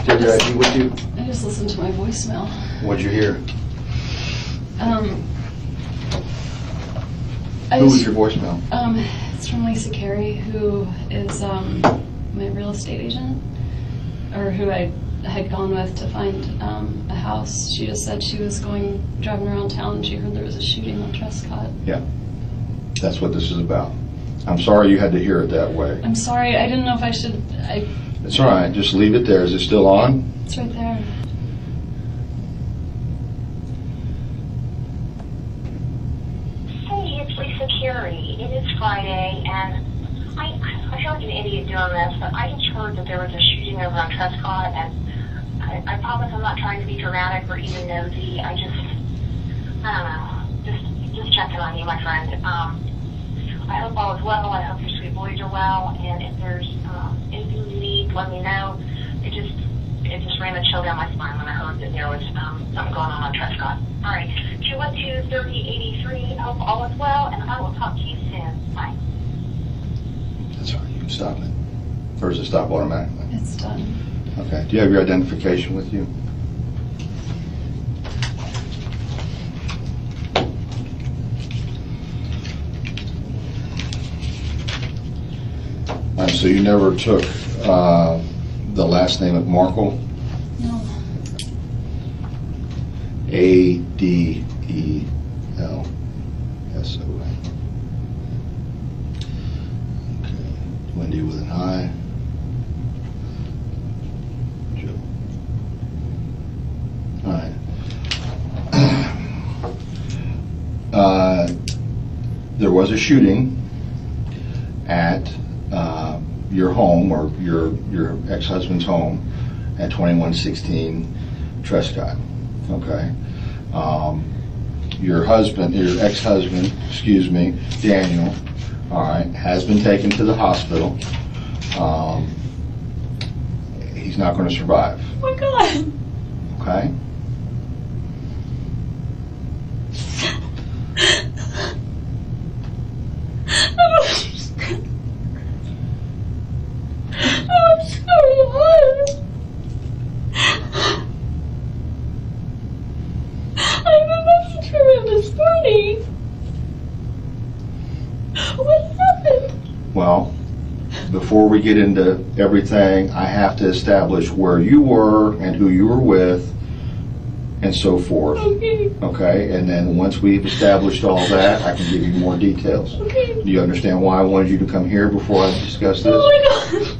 Do you have your ID with you? I just listened to my voicemail. What'd you hear? Who was your voicemail? It's from Lisa Carey, who is my real estate agent, or who I had gone with to find a house. She just said she was driving around town and she heard there was a shooting on Trescott. Yeah, that's what this is about. I'm sorry you had to hear it that way. I'm sorry, I didn't know if I should. It's all right, just leave it there. Is it still on? It's right there. Hey, it's Lisa Carey. It is Friday, and I feel like an idiot doing this, but I just heard that there was a shooting over on Trescott, and I promise I'm not trying to be dramatic or even nosy. I don't know, just checking on you, my friend. I hope all is well. I hope your sweet boys are well, and if there's anything you need, let me know. It just ran a chill down my spine when I heard that there was something going on Trescott. All right, 212-3083. Hope all is well, and I will talk to you soon. Bye. That's all right, you can stop it. Or does it stop automatically? It's done. Okay, do you have your identification with you? All right, so you never took the last name of Markel? No. Adelson. Okay, Wendi with an I. Joe. All right. There was a shooting at your home, or your ex-husband's home, at 2116 Trescott. Okay. Your ex-husband, Daniel, all right, has been taken to the hospital. He's not going to survive. Oh my God. Okay. I'm so I've been messaging her this morning. What happened? Well, before we get into everything, I have to establish where you were and who you were with and so forth. Okay. Okay, and then once we've established all that, I can give you more details. Okay. Do you understand why I wanted you to come here before I discuss this? Oh my God.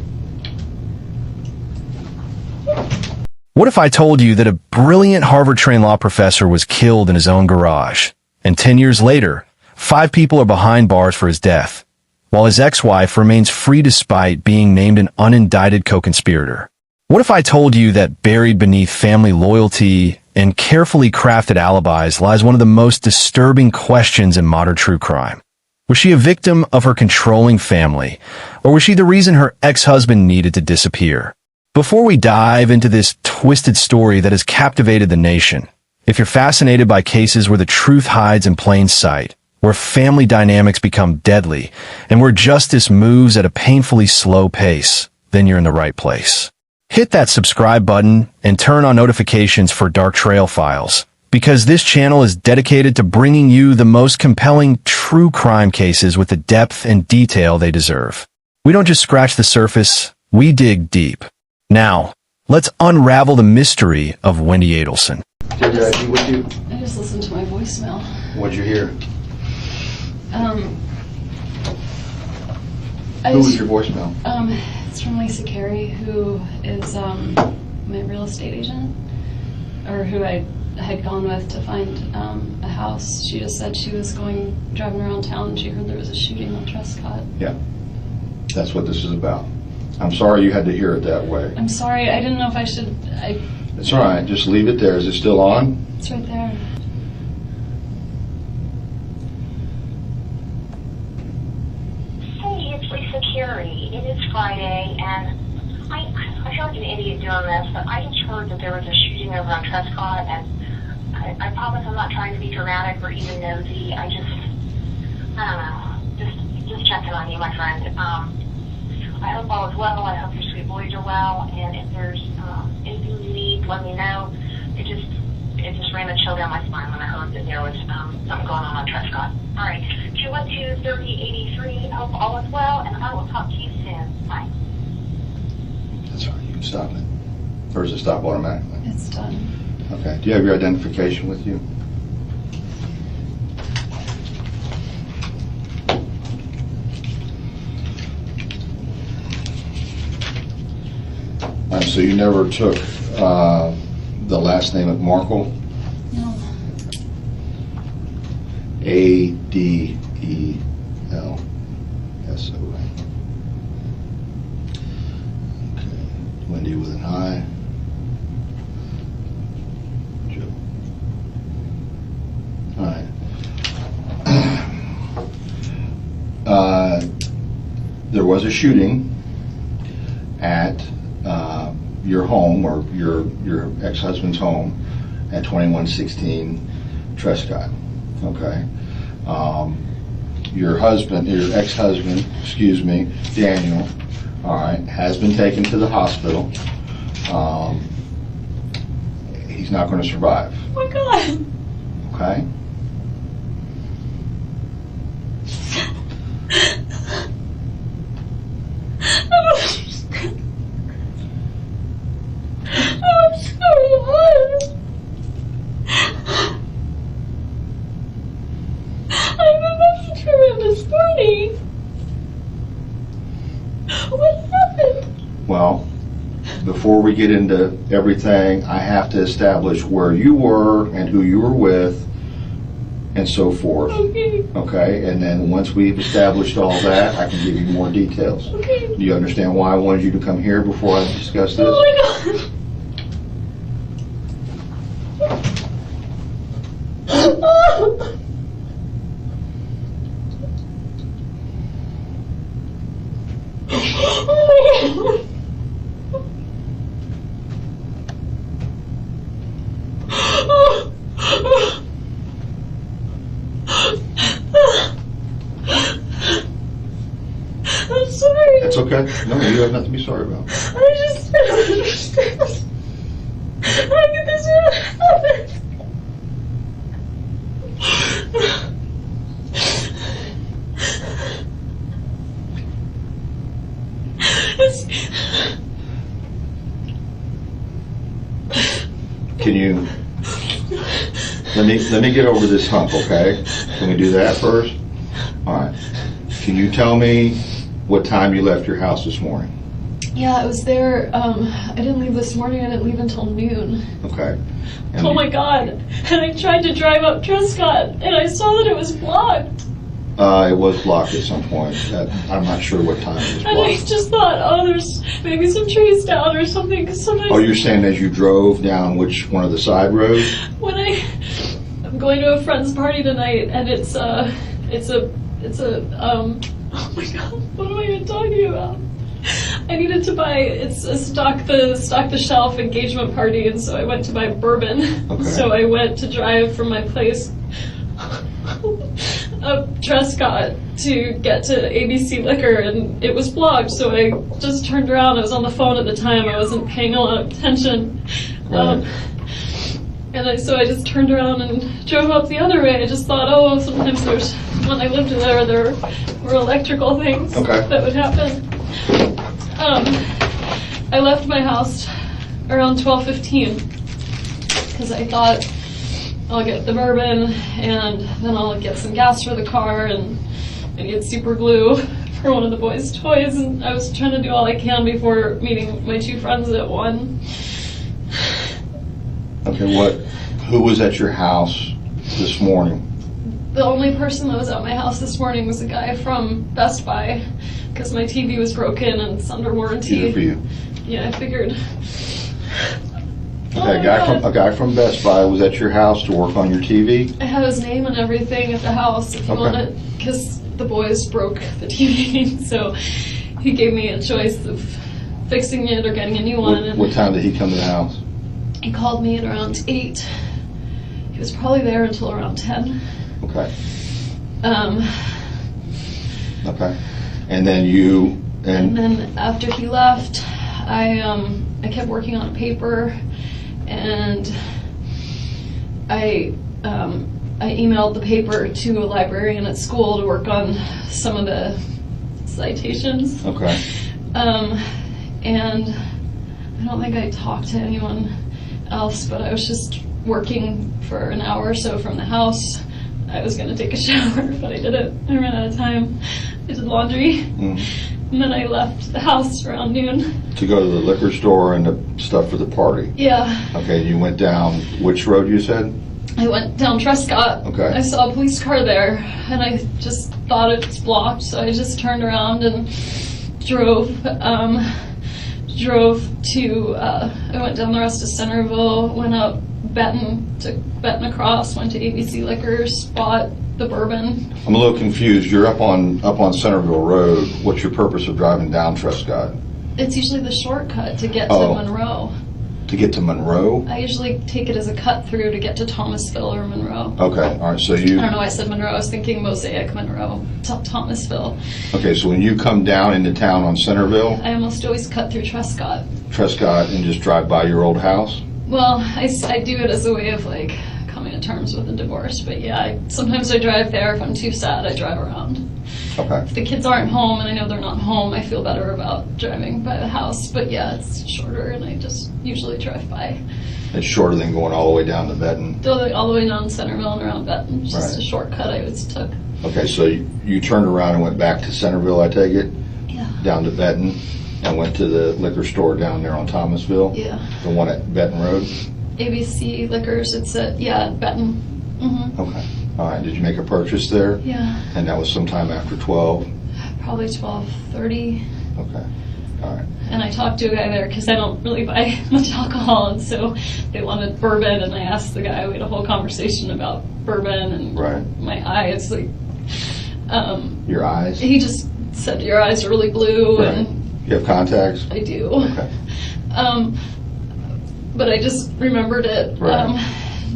What if I told you that a brilliant Harvard-trained law professor was killed in his own garage, and 10 years later, 5 people are behind bars for his death, while his ex-wife remains free despite being named an unindicted co-conspirator? What if I told you that buried beneath family loyalty and carefully crafted alibis lies one of the most disturbing questions in modern true crime? Was she a victim of her controlling family, or was she the reason her ex-husband needed to disappear? Before we dive into this twisted story that has captivated the nation, if you're fascinated by cases where the truth hides in plain sight, where family dynamics become deadly, and where justice moves at a painfully slow pace, then you're in the right place. Hit that subscribe button and turn on notifications for Dark Trail Files, because this channel is dedicated to bringing you the most compelling true crime cases with the depth and detail they deserve. We don't just scratch the surface, we dig deep. Now, let's unravel the mystery of Wendi Adelson. Do you have your ID with you? I just listened to my voicemail. What'd you hear? Who was your voicemail? It's from Lisa Carey, who is my real estate agent, or who I had gone with to find a house. She just said she was driving around town and she heard there was a shooting on Trescott. Yeah, that's what this is about. I'm sorry you had to hear it that way. I'm sorry, I didn't know if I should. It's all right, just leave it there. Is it still on? It's right there. Hey, it's Lisa Carey. It is Friday, and I feel like an idiot doing this, but I just heard that there was a shooting over on Trescott, and I promise I'm not trying to be dramatic or even nosy. I don't know, just checking on you, my friend. I hope all is well. I hope your sweet boys are well, and if there's anything please let me know. It just ran a chill down my spine when I heard that there was something going on Trescott. All right, 212-3083. I hope all is well, and I will talk to you soon. Bye. That's all right. You can stop it. Or does it stop automatically? It's done. Okay. Do you have your identification with you? So you never took the last name of Markel? No. Adelso. Okay. Wendi with an I. Joe. All right. There was a shooting at your home, or your ex-husband's home, at 2116 Trescott. Okay. Your ex-husband, Daniel, all right, has been taken to the hospital. He's not going to survive. Oh my God. Okay. I'm sorry, I'm about to tremendous party. What happened? Well, before we get into everything, I have to establish where you were and who you were with and so forth. Okay. Okay, and then once we've established all that, I can give you more details. Okay. Do you understand why I wanted you to come here before I discuss this? Oh my God. I'm sorry. That's okay. No, you have nothing to be sorry about. I just don't understand. How could this happen? Can you let me get over this hump, okay? Can we do that first? All right. Can you tell me what time you left your house this morning? Yeah, I was there. I didn't leave this morning. I didn't leave until noon. Okay. And Oh my God. And I tried to drive up Trescott, and I saw that it was blocked. It was blocked at some point. I'm not sure what time it was And I blocked. just thought, oh, there's maybe some trees down or something. Because sometimes Oh, you're saying as you drove down which one of the side roads? when I'm going to a friend's party tonight, and it's a oh my God, what am I even talking about? I needed to buy, it's a stock the shelf engagement party, and so I went to buy bourbon. Okay. So I went to drive from my place up Trescott to get to ABC Liquor, and it was blocked, so I just turned around. I was on the phone at the time. I wasn't paying a lot of attention. Right. So I just turned around and drove up the other way. I just thought, oh, sometimes when I lived there were electrical things Okay. that would happen. I left my house around 12:15 because I thought I'll get the bourbon and then I'll get some gas for the car and get super glue for one of the boys' toys. And I was trying to do all I can before meeting my two friends at 1. Okay, who was at your house this morning? The only person that was at my house this morning was a guy from Best Buy because my TV was broken and it's under warranty. Good for you. Yeah, I figured. Okay, a guy from Best Buy was at your house to work on your TV? I had his name and everything at the house if you Okay. want it, because the boys broke the TV, so he gave me a choice of fixing it or getting a new one. What time did he come to the house? He called me at around 8. He was probably there until around 10. Okay. Um, Okay. And then you and then after he left, I kept working on a paper, and I emailed the paper to a librarian at school to work on some of the citations. Okay. And I don't think I talked to anyone else, but I was just working for an hour or so from the house. I was going to take a shower, but I didn't. I ran out of time. I did laundry, and then I left the house around noon. To go to the liquor store and the stuff for the party? Yeah. Okay, you went down which road you said? I went down Trescott. Okay. I saw a police car there, and I just thought it was blocked, so I just turned around and drove to, I went down the rest of Centerville, went up Benton, took Benton across, went to ABC Liquors, bought the bourbon. I'm a little confused. You're up on Centerville Road. What's your purpose of driving down Trescott? It's usually the shortcut to get to Monroe. To get to Monroe? I usually take it as a cut through to get to Thomasville or Monroe. Okay, all right, so you... I don't know why I said Monroe. I was thinking Mosaic, Monroe, Thomasville. Okay, so when you come down into town on Centerville... I almost always cut through Trescott. Trescott and just drive by your old house? Well, I do it as a way of, like, coming to terms with a divorce. But, yeah, sometimes I drive there. If I'm too sad, I drive around. Okay. If the kids aren't home, and I know they're not home, I feel better about driving by the house. But, yeah, it's shorter, and I just usually drive by. It's shorter than going all the way down to Benton? All the way down Centerville and around Benton. It's just Right. a shortcut I always took. Okay, so you turned around and went back to Centerville, I take it? Yeah. Down to Benton, and went to the liquor store down there on Thomasville? Yeah. The one at Benton Road? ABC Liquors, it's at, Benton. Mm-hmm. Okay. All right, did you make a purchase there? Yeah, And that was sometime after 12? probably 12:30. Okay, all right. And I talked to a guy there because I don't really buy much alcohol, and so they wanted bourbon, and I asked the guy, we had a whole conversation about bourbon and Right. my eyes, like, Your eyes? he just said, your eyes are really blue, Right. and You have contacts? I do. Okay. But I just remembered it. Right.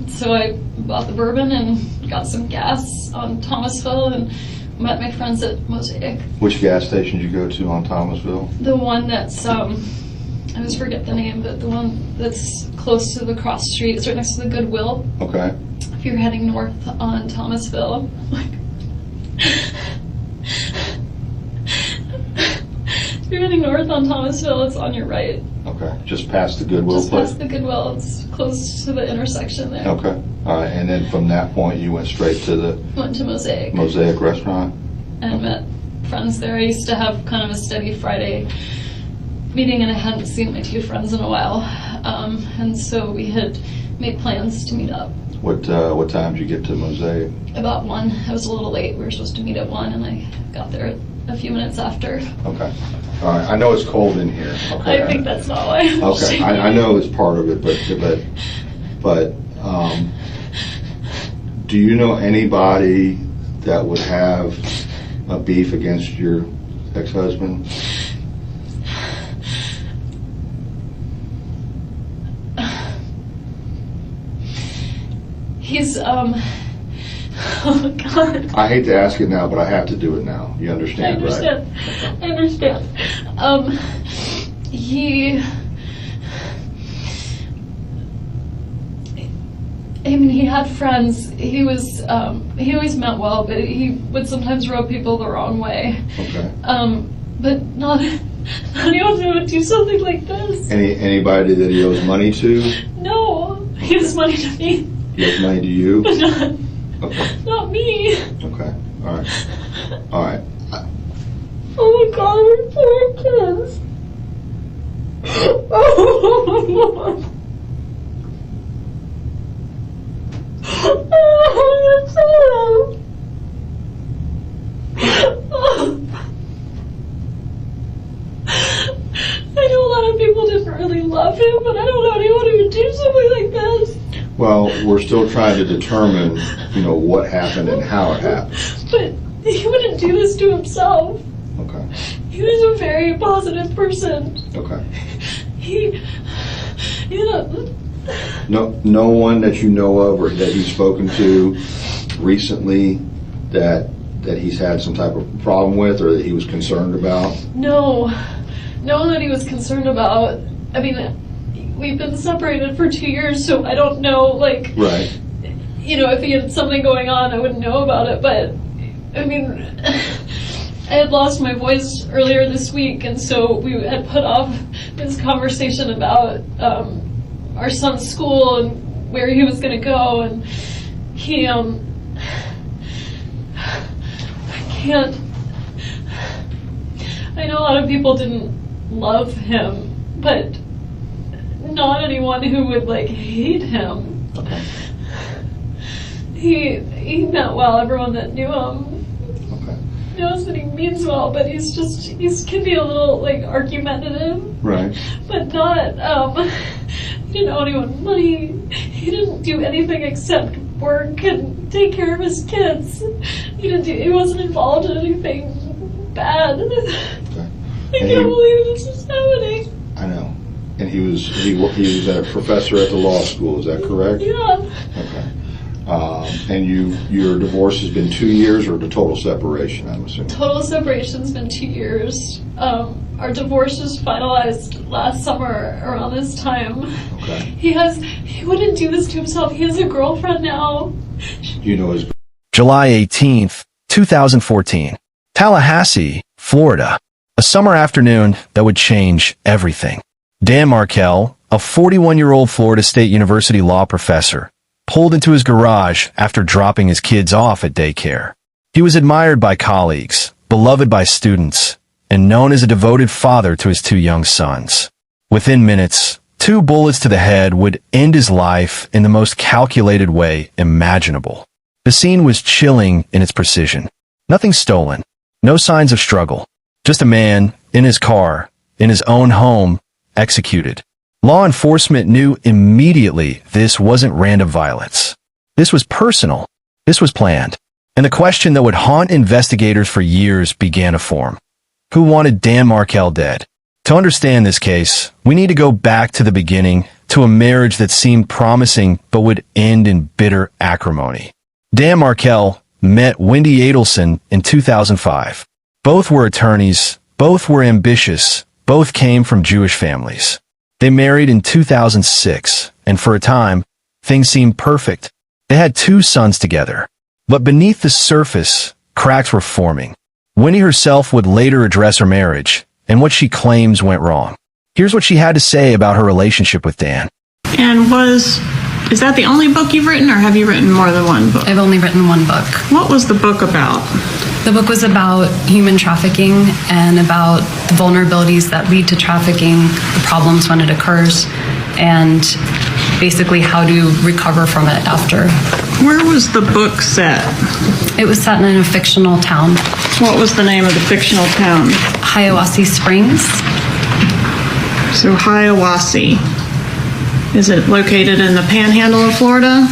So I bought the bourbon and got some gas on Thomasville and met my friends at Mosaic. Which gas station did you go to on Thomasville? The one that's, I always forget the name, but the one that's close to the cross street, it's right next to the Goodwill. Okay. If you're heading north on Thomasville, if you're heading north on Thomasville, it's on your right. Okay, just past the Goodwill Just place? past the Goodwill, it's close to the intersection there. Okay, all right, and then from that point you went straight to the Went to Mosaic Mosaic restaurant? and met friends there. I used to have kind of a steady Friday meeting, and I hadn't seen my two friends in a while. And so we had made plans to meet up. What time did you get to Mosaic? About 1. I was a little late. We were supposed to meet at 1, and I got there a few minutes after. Okay, all right, I know it's cold in here. Okay. I think that's not why I'm Okay, shaking. I know it's part of it, but do you know anybody that would have a beef against your ex-husband? He's, oh my God. I hate to ask it now, but I have to do it now. You understand, right? I understand. He had friends. He always meant well, but he would sometimes rub people the wrong way. Okay. But not anyone who would do something like this. Anybody that he owes money to? No, he owes money to me, He owes money to you? but not Okay. not me. Okay. All right. All right. Oh my God, we're poor kids. I know a lot of people didn't really love him, but I don't know anyone who would do something like this. Well, we're still trying to determine, what happened and how it happened. But he wouldn't do this to himself. Okay. He was a very positive person. Okay. No one that you know of or that he's spoken to recently that he's had some type of problem with or that he was concerned about? No one that he was concerned about. I mean, we've been separated for 2 years, so I don't know, like, Right. you know, if he had something going on, I wouldn't know about it. But I mean, I had lost my voice earlier this week, and so we had put off this conversation about our son's school and where he was going to go, and he I can't. I know a lot of people didn't love him, but not anyone who would, like, hate him. Okay. He meant well. Everyone that knew him Okay. knows that he means well, but he can be a little, like, argumentative. Right. But not, he didn't owe anyone money. He didn't do anything except work and take care of his kids. He wasn't involved in anything bad. Okay. I can't believe this is happening. I know. And he was a professor at the law school, is that correct? Yeah. Okay. And your divorce has been 2 years, or the total separation, I'm assuming? Total separation's been 2 years. Our divorce was finalized last summer around this time. Okay. He wouldn't do this to himself. He has a girlfriend now. You know his... July 18th, 2014. Tallahassee, Florida. A summer afternoon that would change everything. Dan Markel, a 41-year-old Florida State University law professor, pulled into his garage after dropping his kids off at daycare. He was admired by colleagues, beloved by students, and known as a devoted father to his 2 young sons. Within minutes, 2 bullets to the head would end his life in the most calculated way imaginable. The scene was chilling in its precision. Nothing stolen, no signs of struggle, just a man in his car, in his own home, executed. Law enforcement knew immediately this wasn't random violence. This was personal. This was planned. And the question that would haunt investigators for years began to form. Who wanted Dan Markel dead? To understand this case, we need to go back to the beginning, to a marriage that seemed promising but would end in bitter acrimony. Dan Markel met Wendi Adelson in 2005. Both were attorneys, both were ambitious, both came from Jewish families. They married in 2006, and for a time, things seemed perfect. They had 2 sons together. But beneath the surface, cracks were forming. Wendi herself would later address her marriage, and what she claims went wrong. Here's what she had to say about her relationship with Dan. And is that the only book you've written, or have you written more than one book? I've only written one book. What was the book about? The book was about human trafficking and about the vulnerabilities that lead to trafficking, the problems when it occurs, and basically how to recover from it after. Where was the book set? It was set in a fictional town. What was the name of the fictional town? Hiawassee Springs. So Hiawassee. Is it located in the panhandle of Florida?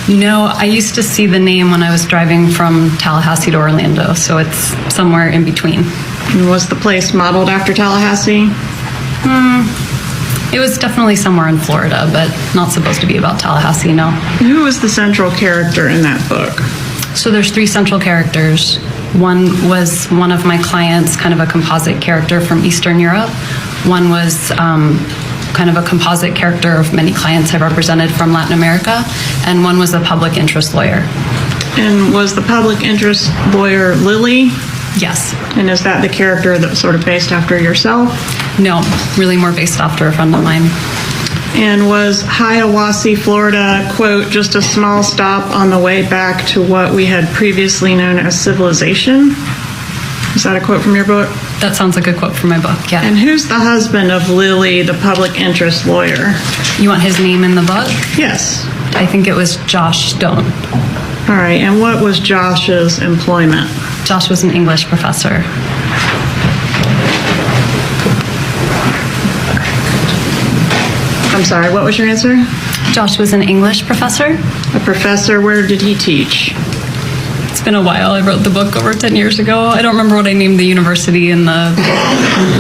No, I used to see the name when I was driving from Tallahassee to Orlando, so it's somewhere in between. And was the place modeled after Tallahassee? It was definitely somewhere in Florida, but not supposed to be about Tallahassee, no. Who was the central character in that book? So there's 3 central characters. One was one of my clients, kind of a composite character from Eastern Europe. One was kind of a composite character of many clients I've represented from Latin America, and one was a public interest lawyer. And was the public interest lawyer Lily? Yes. And is that the character that was sort of based after yourself? No, really more based after a friend of mine. And was Hiawassee, Florida, quote, just a small stop on the way back to what we had previously known as civilization? Is that a quote from your book? That sounds like a quote from my book, yeah. And who's the husband of Lily, the public interest lawyer? You want his name in the book? Yes. I think it was Josh Stone. All right, and what was Josh's employment? Josh was an English professor. I'm sorry, what was your answer? Josh was an English professor. A professor, where did he teach? It's been a while. I wrote the book over 10 years ago. I don't remember what I named the university in the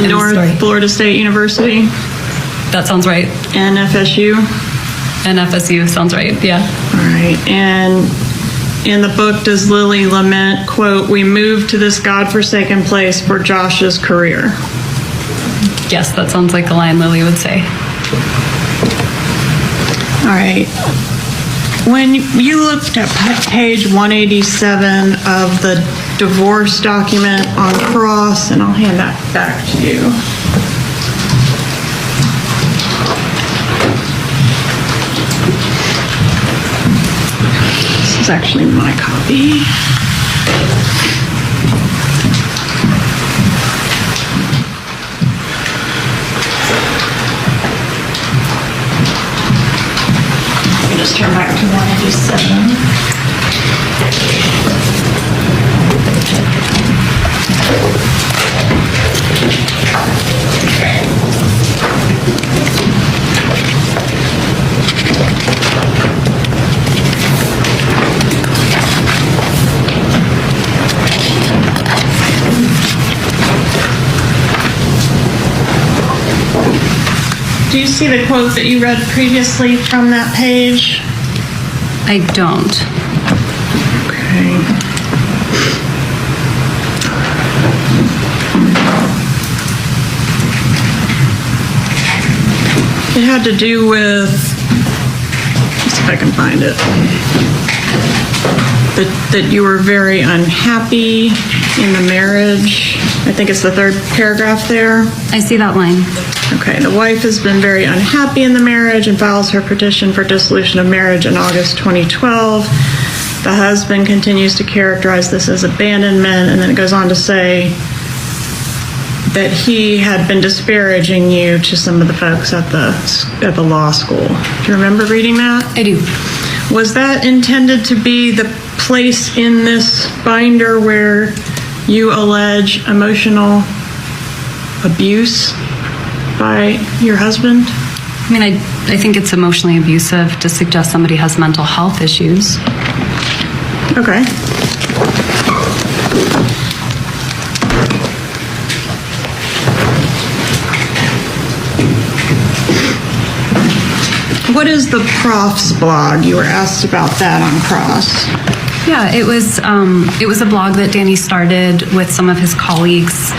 North Florida State University? That sounds right. NFSU? NFSU sounds right, yeah. All right, and in the book, does Lily lament, quote, we moved to this godforsaken place for Josh's career? Yes, that sounds like a line Lily would say. All right. When you looked at page 187 of the divorce document on cross, and I'll hand that back to you. This is actually my copy. Just turn back to 187. Do you see the quote that you read previously from that page? I don't. Okay. It had to do with, let's see if I can find it, that you were very unhappy in the marriage. I think it's the third paragraph there. I see that line. Okay, the wife has been very unhappy in the marriage and files her petition for dissolution of marriage in August 2012. The husband continues to characterize this as abandonment, and then it goes on to say that he had been disparaging you to some of the folks at the law school. Do you remember reading that? I do. Was that intended to be the place in this binder where you allege emotional abuse by your husband? I mean, I think it's emotionally abusive to suggest somebody has mental health issues. Okay. What is the Prof's blog? You were asked about that on Cross. Yeah, it was a blog that Danny started with some of his colleagues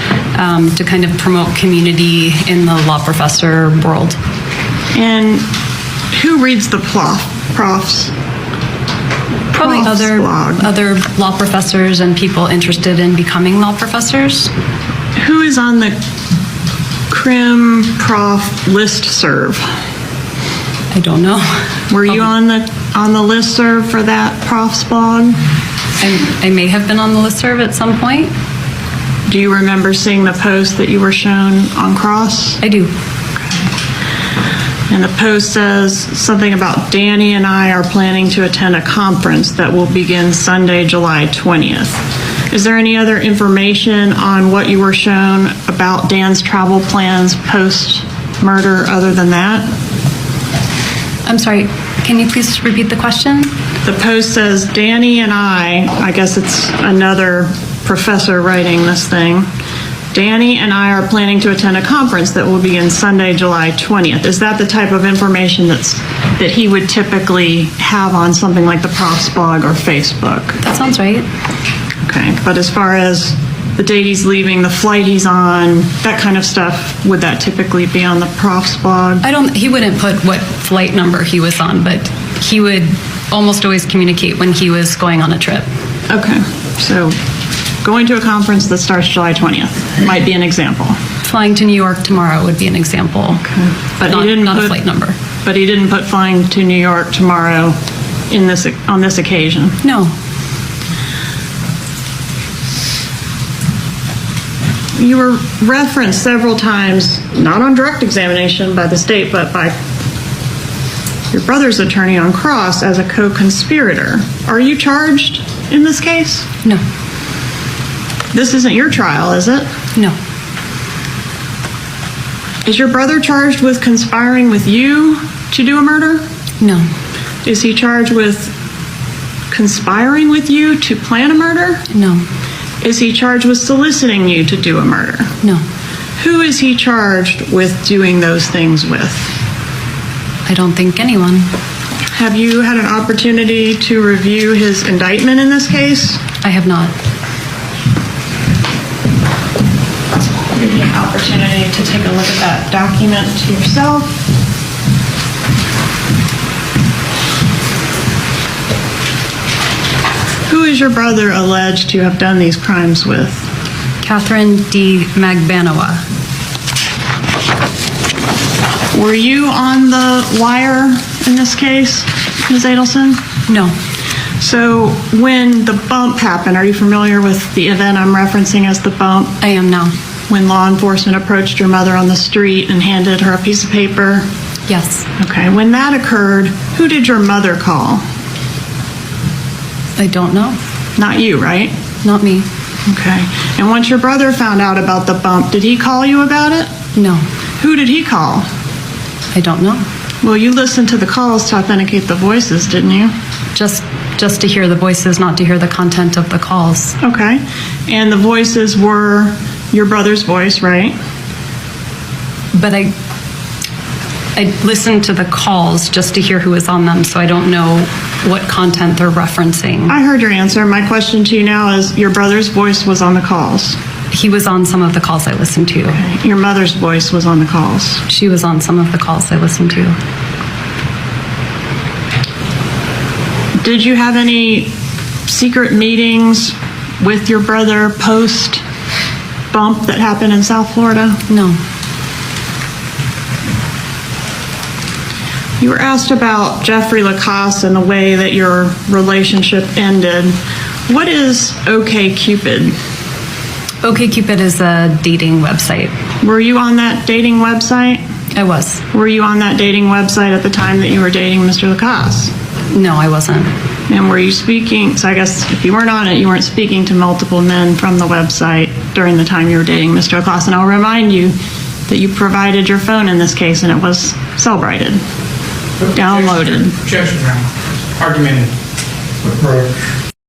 to kind of promote community in the law professor world. And who reads the Prof's? Probably Prof's blog? other law professors and people interested in becoming law professors. Who is on the Crim Prof listserv? I don't know. Were you on the listserv for that Prof's blog? I may have been on the listserv at some point. Do you remember seeing the post that you were shown on Cross? I do. And the post says something about Danny and I are planning to attend a conference that will begin Sunday, July 20th. Is there any other information on what you were shown about Dan's travel plans post-murder other than that? I'm sorry, can you please repeat the question? The post says Danny and I guess it's another professor writing this thing. Danny and I are planning to attend a conference that will begin Sunday, July 20th. Is that the type of information that he would typically have on something like the Prof's blog or Facebook? That sounds right. Okay, but as far as the date he's leaving, the flight he's on, that kind of stuff, would that typically be on the Prof's blog? He wouldn't put what flight number he was on, but he would almost always communicate when he was going on a trip. Okay, so going to a conference that starts July 20th might be an example. Flying to New York tomorrow would be an example, Okay. but not a flight number. But he didn't put flying to New York tomorrow on this occasion? No. You were referenced several times, not on direct examination by the state, but by your brother's attorney on Cross as a co-conspirator. Are you charged in this case? No. This isn't your trial, is it? No. Is your brother charged with conspiring with you to do a murder? No. Is he charged with conspiring with you to plan a murder? No. Is he charged with soliciting you to do a murder? No. Who is he charged with doing those things with? I don't think anyone. Have you had an opportunity to review his indictment in this case? I have not. I'll give you an opportunity to take a look at that document to yourself. Who is your brother alleged to have done these crimes with? Katherine Magbanua. Were you on the wire in this case, Ms. Adelson? No. So when the bump happened, are you familiar with the event I'm referencing as the bump? I am now. When law enforcement approached your mother on the street and handed her a piece of paper? Yes. Okay, when that occurred, who did your mother call? I don't know. Not you, right? Not me. Okay. And once your brother found out about the bump, did he call you about it? No. Who did he call? I don't know. Well, you listened to the calls to authenticate the voices, didn't you? Just to hear the voices, not to hear the content of the calls. Okay. And the voices were your brother's voice, right? But I listened to the calls just to hear who was on them, so I don't know what content they're referencing. I heard your answer. My question to you now is, your brother's voice was on the calls. He was on some of the calls I listened to. Okay. Your mother's voice was on the calls. She was on some of the calls I listened to. Did you have any secret meetings with your brother post bump that happened in South Florida? No. You were asked about Jeffrey Lacasse and the way that your relationship ended. What is OkCupid? OkCupid is a dating website. Were you on that dating website? I was. Were you on that dating website at the time that you were dating Mr. Lacasse? No, I wasn't. And were you speaking, so I guess if you weren't on it, you weren't speaking to multiple men from the website during the time you were dating Mr. Lacasse. And I'll remind you that you provided your phone in this case and it was cell-brighted, downloaded. Objection, argument.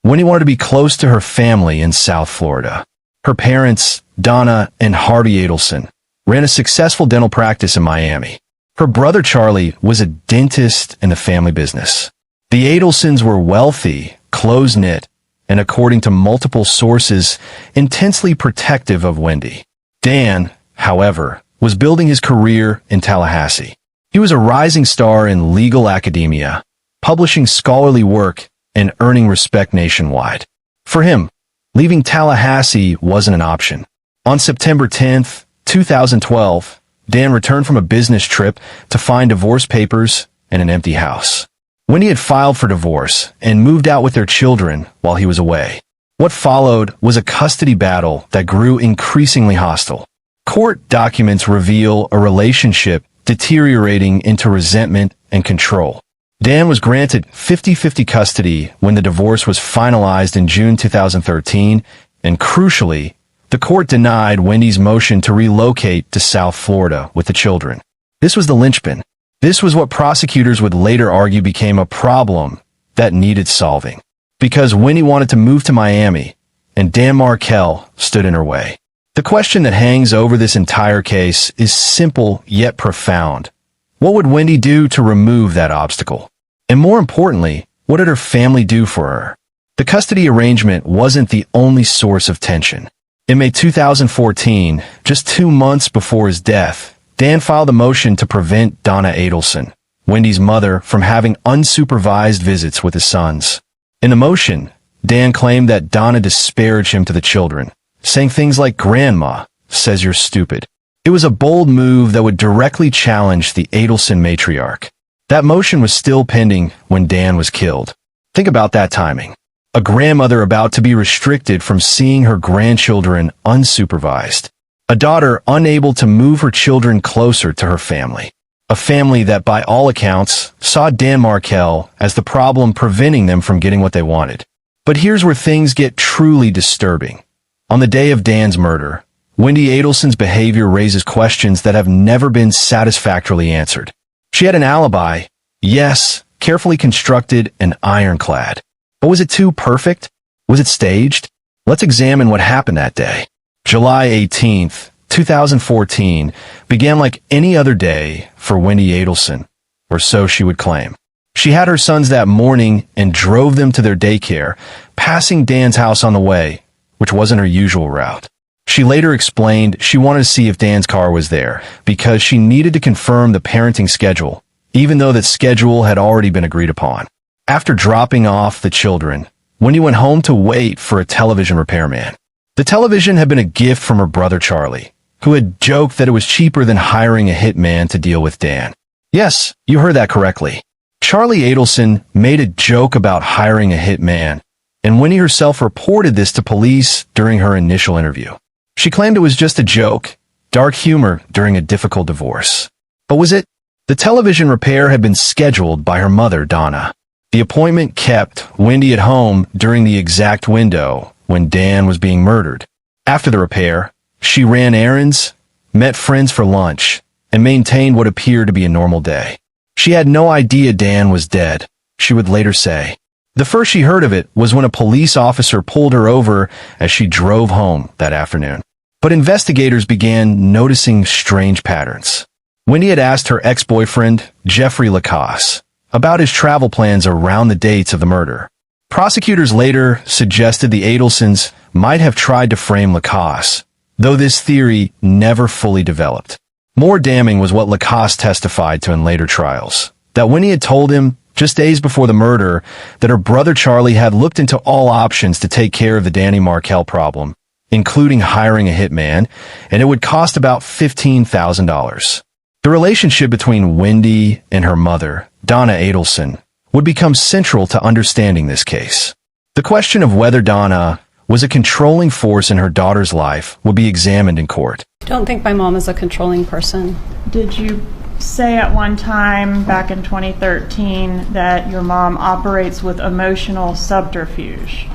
Wendi wanted to be close to her family in South Florida. Her parents, Donna and Harvey Adelson, ran a successful dental practice in Miami. Her brother Charlie was a dentist in the family business. The Adelsons were wealthy, close-knit, and according to multiple sources, intensely protective of Wendi. Dan, however, was building his career in Tallahassee. He was a rising star in legal academia, publishing scholarly work and earning respect nationwide. For him, leaving Tallahassee wasn't an option. On September 10th, 2012, Dan returned from a business trip to find divorce papers and an empty house. Wendi had filed for divorce and moved out with their children while he was away. What followed was a custody battle that grew increasingly hostile. Court documents reveal a relationship deteriorating into resentment and control. Dan was granted 50-50 custody when the divorce was finalized in June 2013, and crucially, the court denied Wendi's motion to relocate to South Florida with the children. This was the linchpin. This was what prosecutors would later argue became a problem that needed solving. Because Wendi wanted to move to Miami, and Dan Markel stood in her way. The question that hangs over this entire case is simple yet profound. What would Wendi do to remove that obstacle? And more importantly, what did her family do for her? The custody arrangement wasn't the only source of tension. In May 2014, just 2 months before his death, Dan filed a motion to prevent Donna Adelson, Wendi's mother, from having unsupervised visits with his sons. In the motion, Dan claimed that Donna disparaged him to the children, saying things like, "Grandma says you're stupid." It was a bold move that would directly challenge the Adelson matriarch. That motion was still pending when Dan was killed. Think about that timing. A grandmother about to be restricted from seeing her grandchildren unsupervised. A daughter unable to move her children closer to her family. A family that, by all accounts, saw Dan Markel as the problem preventing them from getting what they wanted. But here's where things get truly disturbing. On the day of Dan's murder, Wendi Adelson's behavior raises questions that have never been satisfactorily answered. She had an alibi, yes, carefully constructed and ironclad. But was it too perfect? Was it staged? Let's examine what happened that day. July 18th, 2014 began like any other day for Wendi Adelson, or so she would claim. She had her sons that morning and drove them to their daycare, passing Dan's house on the way, which wasn't her usual route. She later explained she wanted to see if Dan's car was there because she needed to confirm the parenting schedule, even though that schedule had already been agreed upon. After dropping off the children, Wendy went home to wait for a television repairman. The television had been a gift from her brother Charlie, who had joked that it was cheaper than hiring a hitman to deal with Dan. Yes, you heard that correctly. Charlie Adelson made a joke about hiring a hitman, and Wendy herself reported this to police during her initial interview. She claimed it was just a joke, dark humor during a difficult divorce. But was it? The television repair had been scheduled by her mother, Donna. The appointment kept Wendy at home during the exact window when Dan was being murdered. After the repair, she ran errands, met friends for lunch, and maintained what appeared to be a normal day. She had no idea Dan was dead, she would later say. The first she heard of it was when a police officer pulled her over as she drove home that afternoon. But investigators began noticing strange patterns. Wendy had asked her ex-boyfriend, Jeffrey Lacasse, about his travel plans around the dates of the murder. Prosecutors later suggested the Adelsons might have tried to frame Lacasse, though this theory never fully developed. More damning was what Lacasse testified to in later trials, that Wendy had told him just days before the murder that her brother Charlie had looked into all options to take care of the Dan Markel problem, including hiring a hitman, and it would cost about $15,000. The relationship between Wendy and her mother, Donna Adelson, would become central to understanding this case. The question of whether Donna was a controlling force in her daughter's life would be examined in court. I don't think my mom is a controlling person. Did you say at one time back in 2013 that your mom operates with emotional subterfuge?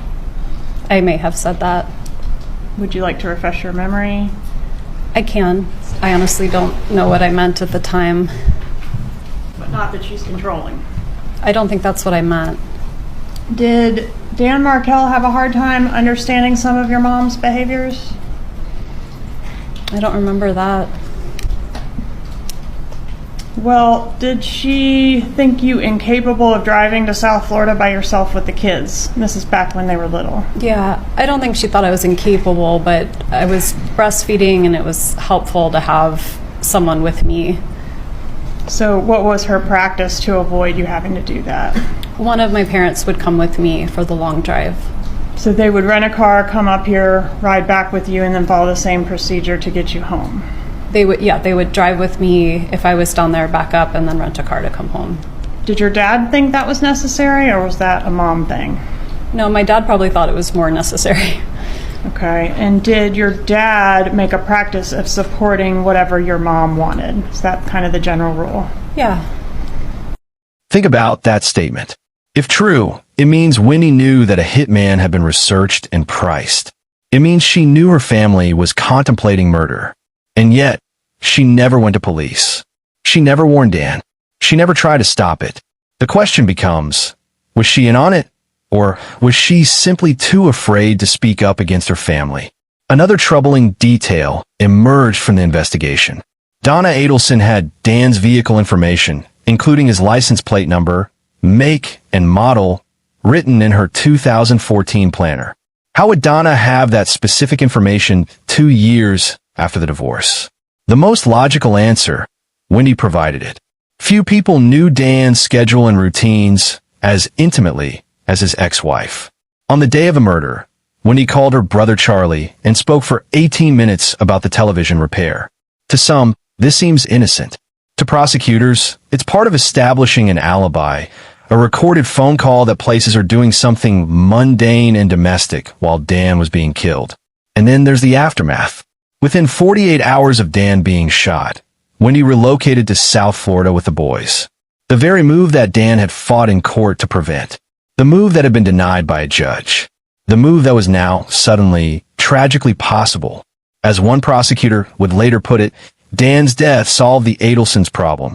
I may have said that. Would you like to refresh your memory? I can. I honestly don't know what I meant at the time. But not that she's controlling. I don't think that's what I meant. Did Dan Markel have a hard time understanding some of your mom's behaviors? I don't remember that. Well, did she think you incapable of driving to South Florida by yourself with the kids? This is back when they were little. Yeah, I don't think she thought I was incapable, but I was breastfeeding and it was helpful to have someone with me. So what was her practice to avoid you having to do that? One of my parents would come with me for the long drive. So they would rent a car, come up here, ride back with you, and then follow the same procedure to get you home? They would drive with me if I was down there, back up, and then rent a car to come home. Did your dad think that was necessary, or was that a mom thing? No, my dad probably thought it was more necessary. Okay, and did your dad make a practice of supporting whatever your mom wanted? Is that kind of the general rule? Yeah. Think about that statement. If true, it means Wendy knew that a hitman had been researched and priced. It means she knew her family was contemplating murder. And yet, she never went to police. She never warned Dan. She never tried to stop it. The question becomes, was she in on it? Or was she simply too afraid to speak up against her family? Another troubling detail emerged from the investigation. Donna Adelson had Dan's vehicle information, including his license plate number, make, and model, written in her 2014 planner. How would Donna have that specific information 2 years after the divorce? The most logical answer, Wendy provided it. Few people knew Dan's schedule and routines as intimately as his ex-wife. On the day of the murder, Wendy called her brother Charlie and spoke for 18 minutes about the television repair. To some, this seems innocent. To prosecutors, it's part of establishing an alibi, a recorded phone call that places her doing something mundane and domestic while Dan was being killed. And then there's the aftermath. Within 48 hours of Dan being shot, Wendy relocated to South Florida with the boys. The very move that Dan had fought in court to prevent. The move that had been denied by a judge. The move that was now, suddenly, tragically possible. As one prosecutor would later put it, Dan's death solved the Adelsons' problem.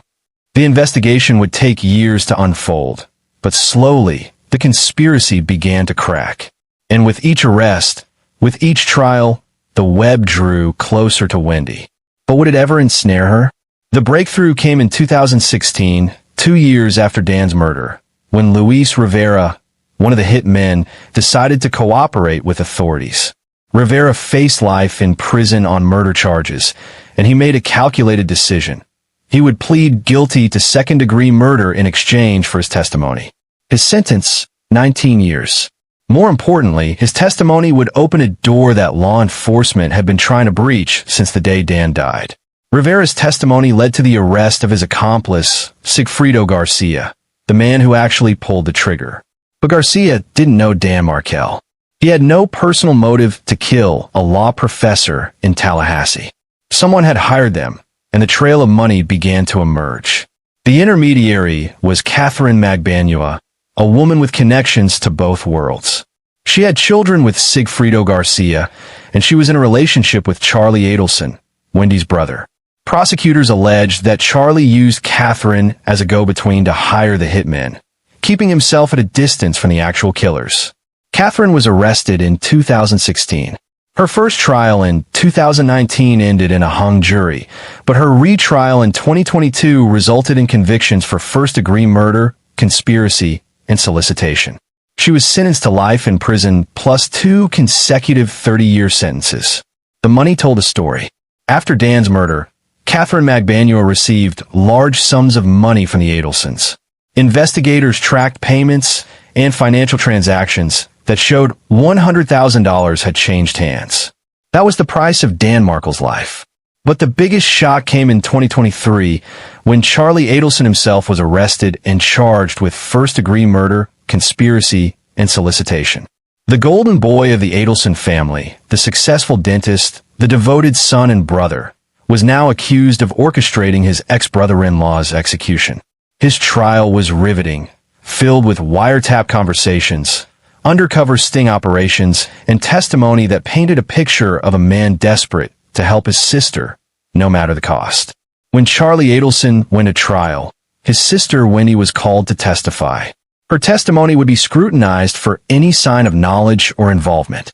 The investigation would take years to unfold, but slowly, the conspiracy began to crack. And with each arrest, with each trial, the web drew closer to Wendy. But would it ever ensnare her? The breakthrough came in 2016, 2 years after Dan's murder, when Luis Rivera, one of the hitmen, decided to cooperate with authorities. Rivera faced life in prison on murder charges, and he made a calculated decision. He would plead guilty to second-degree murder in exchange for his testimony. His sentence, 19 years. More importantly, his testimony would open a door that law enforcement had been trying to breach since the day Dan died. Rivera's testimony led to the arrest of his accomplice, Sigfredo Garcia, the man who actually pulled the trigger. But Garcia didn't know Dan Markel. He had no personal motive to kill a law professor in Tallahassee. Someone had hired them, and the trail of money began to emerge. The intermediary was Katherine Magbanua, a woman with connections to both worlds. She had children with Sigfredo Garcia, and she was in a relationship with Charlie Adelson, Wendi's brother. Prosecutors alleged that Charlie used Katherine as a go-between to hire the hitmen, keeping himself at a distance from the actual killers. Katherine was arrested in 2016. Her first trial in 2019 ended in a hung jury, but her retrial in 2022 resulted in convictions for first-degree murder, conspiracy, and solicitation. She was sentenced to life in prison plus 2 consecutive 30-year sentences. The money told a story. After Dan's murder, Katherine Magbanua received large sums of money from the Adelsons. Investigators tracked payments and financial transactions that showed $100,000 had changed hands. That was the price of Dan Markel's life. But the biggest shock came in 2023 when Charlie Adelson himself was arrested and charged with first-degree murder, conspiracy, and solicitation. The golden boy of the Adelson family, the successful dentist, the devoted son and brother, was now accused of orchestrating his ex-brother-in-law's execution. His trial was riveting, filled with wiretap conversations, undercover sting operations, and testimony that painted a picture of a man desperate to help his sister, no matter the cost. When Charlie Adelson went to trial, his sister Wendi was called to testify. Her testimony would be scrutinized for any sign of knowledge or involvement.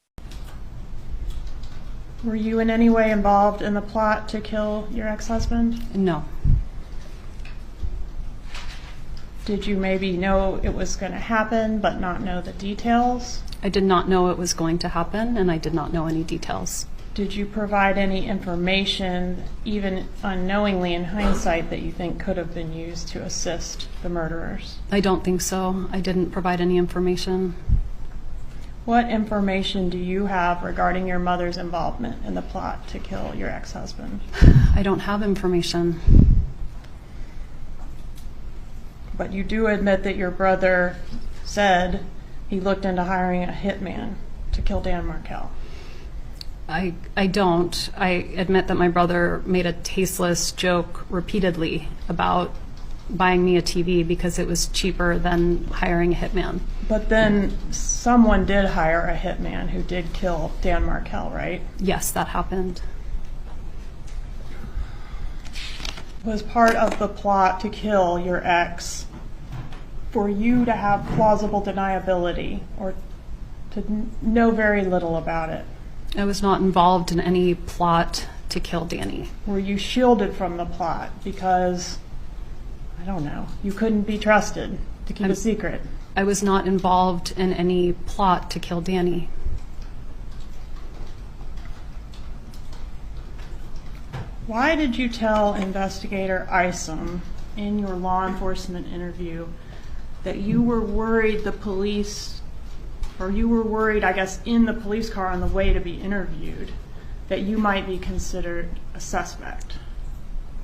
Were you in any way involved in the plot to kill your ex-husband? No. Did you maybe know it was going to happen but not know the details? I did not know it was going to happen, and I did not know any details. Did you provide any information, even unknowingly in hindsight, that you think could have been used to assist the murderers? I don't think so. I didn't provide any information. What information do you have regarding your mother's involvement in the plot to kill your ex-husband? I don't have information. But you do admit that your brother said he looked into hiring a hitman to kill Dan Markel. I don't. I admit that my brother made a tasteless joke repeatedly about buying me a TV because it was cheaper than hiring a hitman. But then someone did hire a hitman who did kill Dan Markel, right? Yes, that happened. Was part of the plot to kill your ex for you to have plausible deniability or to know very little about it? I was not involved in any plot to kill Danny. Were you shielded from the plot because, I don't know, you couldn't be trusted to keep a secret? I was not involved in any plot to kill Danny. Why did you tell investigator Isom in your law enforcement interview that you were worried the police, or you were worried, I guess, in the police car on the way to be interviewed, that you might be considered a suspect?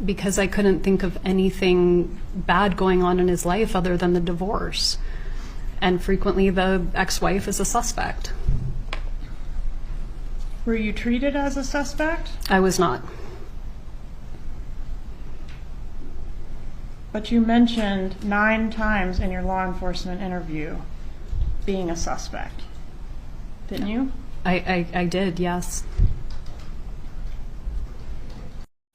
Because I couldn't think of anything bad going on in his life other than the divorce. And frequently the ex-wife is a suspect. Were you treated as a suspect? I was not. But you mentioned 9 times in your law enforcement interview being a suspect, didn't you? I did, yes.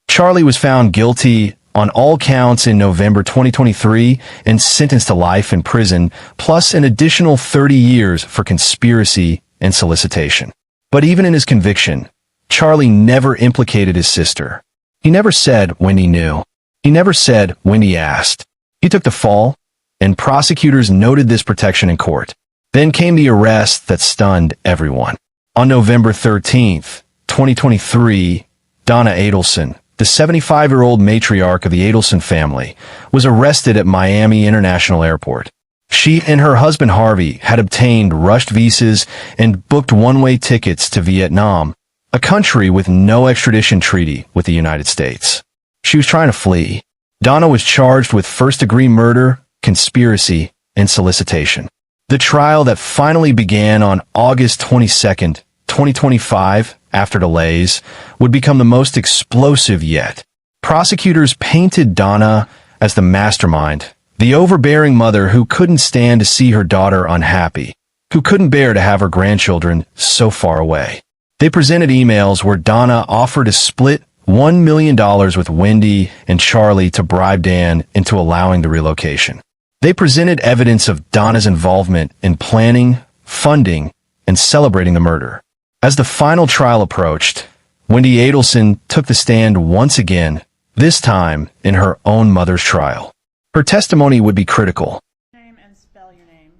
Charlie was found guilty on all counts in November 2023 and sentenced to life in prison, plus an additional 30 years for conspiracy and solicitation. But even in his conviction, Charlie never implicated his sister. He never said when he knew. He never said when he asked. He took the fall, and prosecutors noted this protection in court. Then came the arrest that stunned everyone. On November 13th, 2023, Donna Adelson, the 75-year-old matriarch of the Adelson family, was arrested at Miami International Airport. She and her husband Harvey had obtained rushed visas and booked one-way tickets to Vietnam, a country with no extradition treaty with the United States. She was trying to flee. Donna was charged with first-degree murder, conspiracy, and solicitation. The trial that finally began on August 22, 2025, after delays, would become the most explosive yet. Prosecutors painted Donna as the mastermind, the overbearing mother who couldn't stand to see her daughter unhappy, who couldn't bear to have her grandchildren so far away. They presented emails where Donna offered to split $1 million with Wendi and Charlie to bribe Dan into allowing the relocation. They presented evidence of Donna's involvement in planning, funding, and celebrating the murder. As the final trial approached, Wendi Adelson took the stand once again, this time in her own mother's trial. Her testimony would be critical. Name and spell your name.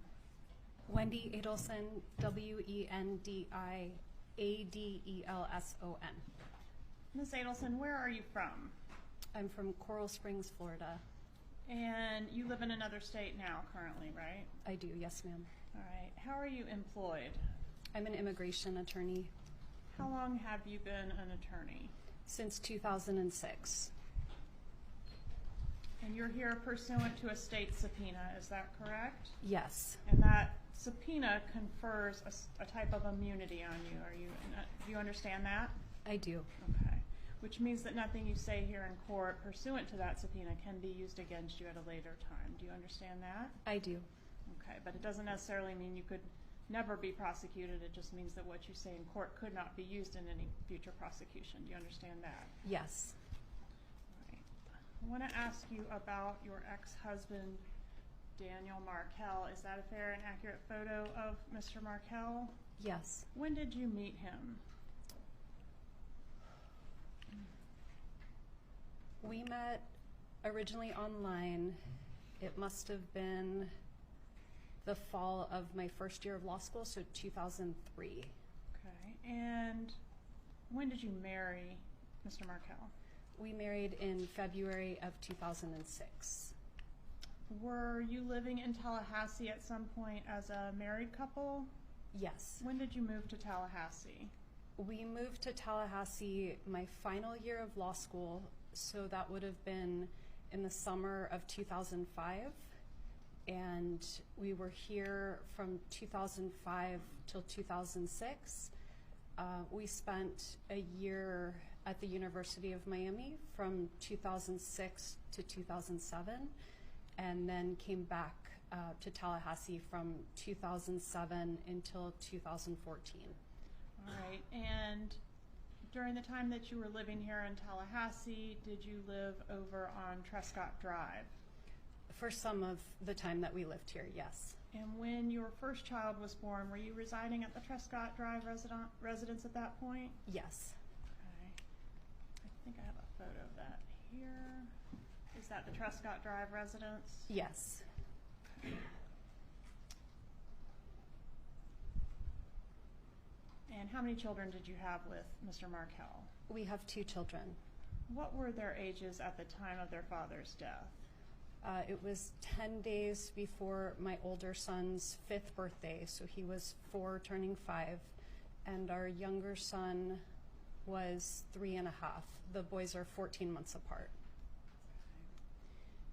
Wendi Adelson, Wendiadelson. Miss Adelson, where are you from? I'm from Coral Springs, Florida. And you live in another state now, currently, right? I do, yes, ma'am. All right. How are you employed? I'm an immigration attorney How long have you been an attorney? since 2006. And you're here pursuant to a state subpoena, is that correct? Yes, And that subpoena confers a type of immunity on you. Do you understand that? I do. Okay. Which means that nothing you say here in court pursuant to that subpoena can be used against you at a later time. Do you understand that? I do. Okay, but it doesn't necessarily mean you could never be prosecuted. It just means that what you say in court could not be used in any future prosecution. Do you understand that? Yes. All right. I want to ask you about your ex-husband, Daniel Markel. Is that a fair and accurate photo of Mr. Markel? Yes. When did you meet him? We met originally online. It must have been the fall of my first year of law school, so 2003. Okay. And when did you marry Mr. Markel? We married in February of 2006. Were you living in Tallahassee at some point as a married couple? Yes. When did you move to Tallahassee? We moved to Tallahassee my final year of law school, so that would have been in the summer of 2005. And we were here from 2005 till 2006. We spent a year at the University of Miami from 2006 to 2007, and then came back to Tallahassee from 2007 until 2014. All right. And during the time that you were living here in Tallahassee, did you live over on Trescott Drive? For some of the time that we lived here, yes. And when your first child was born, were you residing at the Trescott Drive residence at that point? Yes. Okay. I think I have a photo of that here. Is that the Trescott Drive residence? Yes. And how many children did you have with Mr. Markel? We have 2 children. What were their ages at the time of their father's death? It was 10 days before my older son's 5th birthday, so he was 4 turning 5, and our younger son was 3.5. The boys are 14 months apart.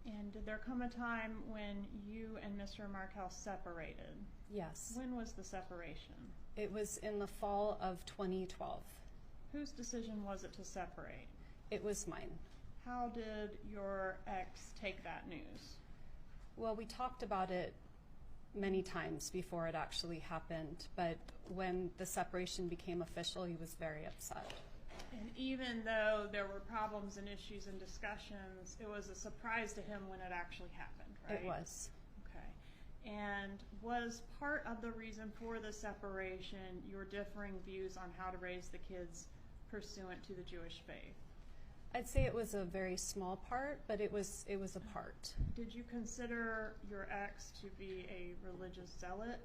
And did there come a time when you and Mr. Markel separated? Yes. When was the separation? It was in the fall of 2012. Whose decision was it to separate? It was mine. How did your ex take that news? Well, we talked about it many times before it actually happened, but when the separation became official, he was very upset. And even though there were problems and issues and discussions, it was a surprise to him when it actually happened, right? It was. Okay. And was part of the reason for the separation your differing views on how to raise the kids pursuant to the Jewish faith? I'd say it was a very small part, but it was a part. Did you consider your ex to be a religious zealot?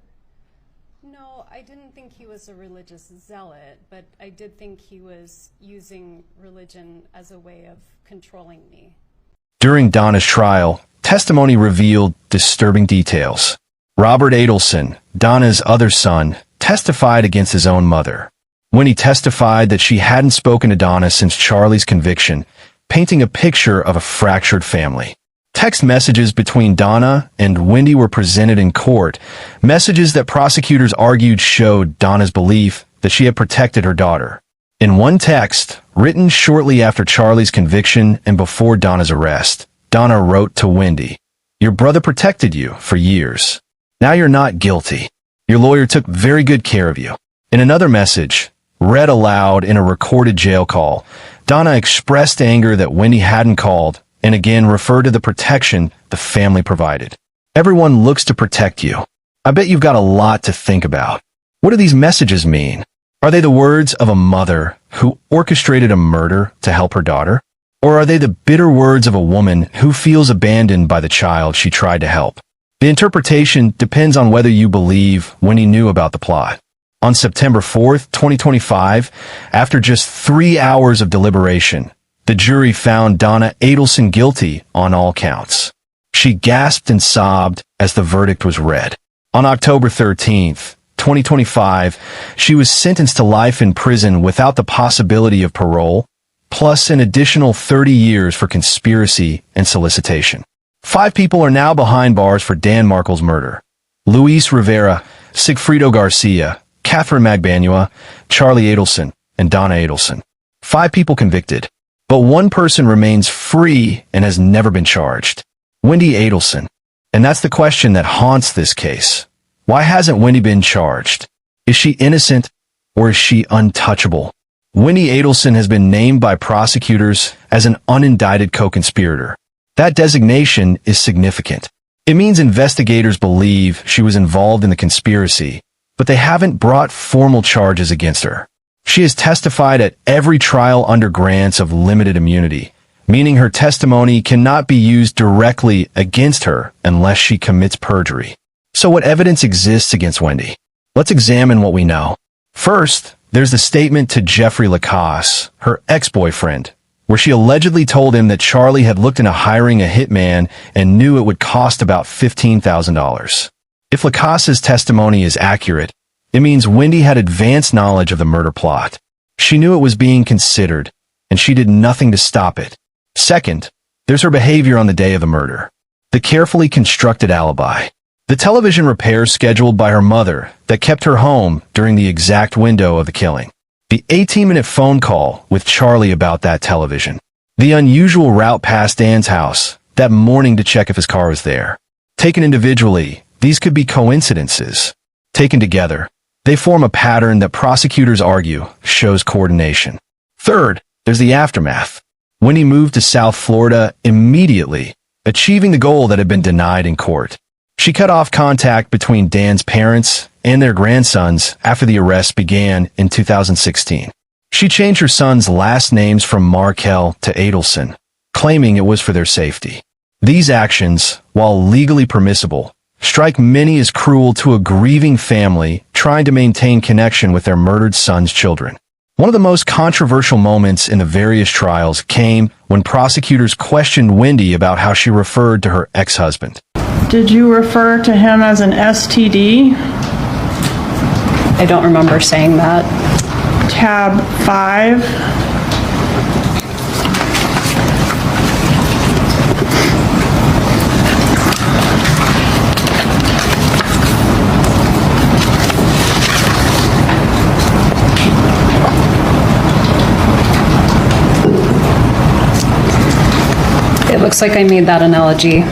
No, I didn't think he was a religious zealot, but I did think he was using religion as a way of controlling me. During Donna's trial, testimony revealed disturbing details. Robert Adelson, Donna's other son, testified against his own mother. Wendi testified that she hadn't spoken to Donna since Charlie's conviction, painting a picture of a fractured family. Text messages between Donna and Wendi were presented in court, messages that prosecutors argued showed Donna's belief that she had protected her daughter. In one text, written shortly after Charlie's conviction and before Donna's arrest, Donna wrote to Wendi, "Your brother protected you for years. Now you're not guilty. Your lawyer took very good care of you." In another message, read aloud in a recorded jail call, Donna expressed anger that Wendi hadn't called and again referred to the protection the family provided. "Everyone looks to protect you. I bet you've got a lot to think about. What do these messages mean? Are they the words of a mother who orchestrated a murder to help her daughter? Or are they the bitter words of a woman who feels abandoned by the child she tried to help?" The interpretation depends on whether you believe Wendi knew about the plot. On September 4th, 2025, after just 3 hours of deliberation, the jury found Donna Adelson guilty on all counts. She gasped and sobbed as the verdict was read. On October 13th, 2025, she was sentenced to life in prison without the possibility of parole, plus an additional 30 years for conspiracy and solicitation. 5 people are now behind bars for Dan Markel's murder: Luis Rivera, Sigfredo Garcia, Katherine Magbanua, Charlie Adelson, and Donna Adelson. 5 people convicted, but 1 person remains free and has never been charged: Wendi Adelson. And that's the question that haunts this case. Why hasn't Wendi been charged? Is she innocent or is she untouchable? Wendi Adelson has been named by prosecutors as an unindicted co-conspirator. That designation is significant. It means investigators believe she was involved in the conspiracy, but they haven't brought formal charges against her. She has testified at every trial under grants of limited immunity, meaning her testimony cannot be used directly against her unless she commits perjury. So what evidence exists against Wendi? Let's examine what we know. First, there's the statement to Jeffrey Lacasse, her ex-boyfriend, where she allegedly told him that Charlie had looked into hiring a hitman and knew it would cost about $15,000. If Lacasse's testimony is accurate, it means Wendi had advanced knowledge of the murder plot. She knew it was being considered, and she did nothing to stop it. Second, there's her behavior on the day of the murder. The carefully constructed alibi. The television repairs scheduled by her mother that kept her home during the exact window of the killing. The 18-minute phone call with Charlie about that television. The unusual route past Dan's house that morning to check if his car was there. Taken individually, these could be coincidences. Taken together, they form a pattern that prosecutors argue shows coordination. Third, there's the aftermath. Wendi moved to South Florida immediately, achieving the goal that had been denied in court. She cut off contact between Dan's parents and their grandsons after the arrest began in 2016. She changed her sons' last names from Markel to Adelson, claiming it was for their safety. These actions, while legally permissible, strike many as cruel to a grieving family trying to maintain connection with their murdered son's children. One of the most controversial moments in the various trials came when prosecutors questioned Wendi about how she referred to her ex-husband. Did you refer to him as an STD? I don't remember saying that. Tab 5. It looks like I made that analogy.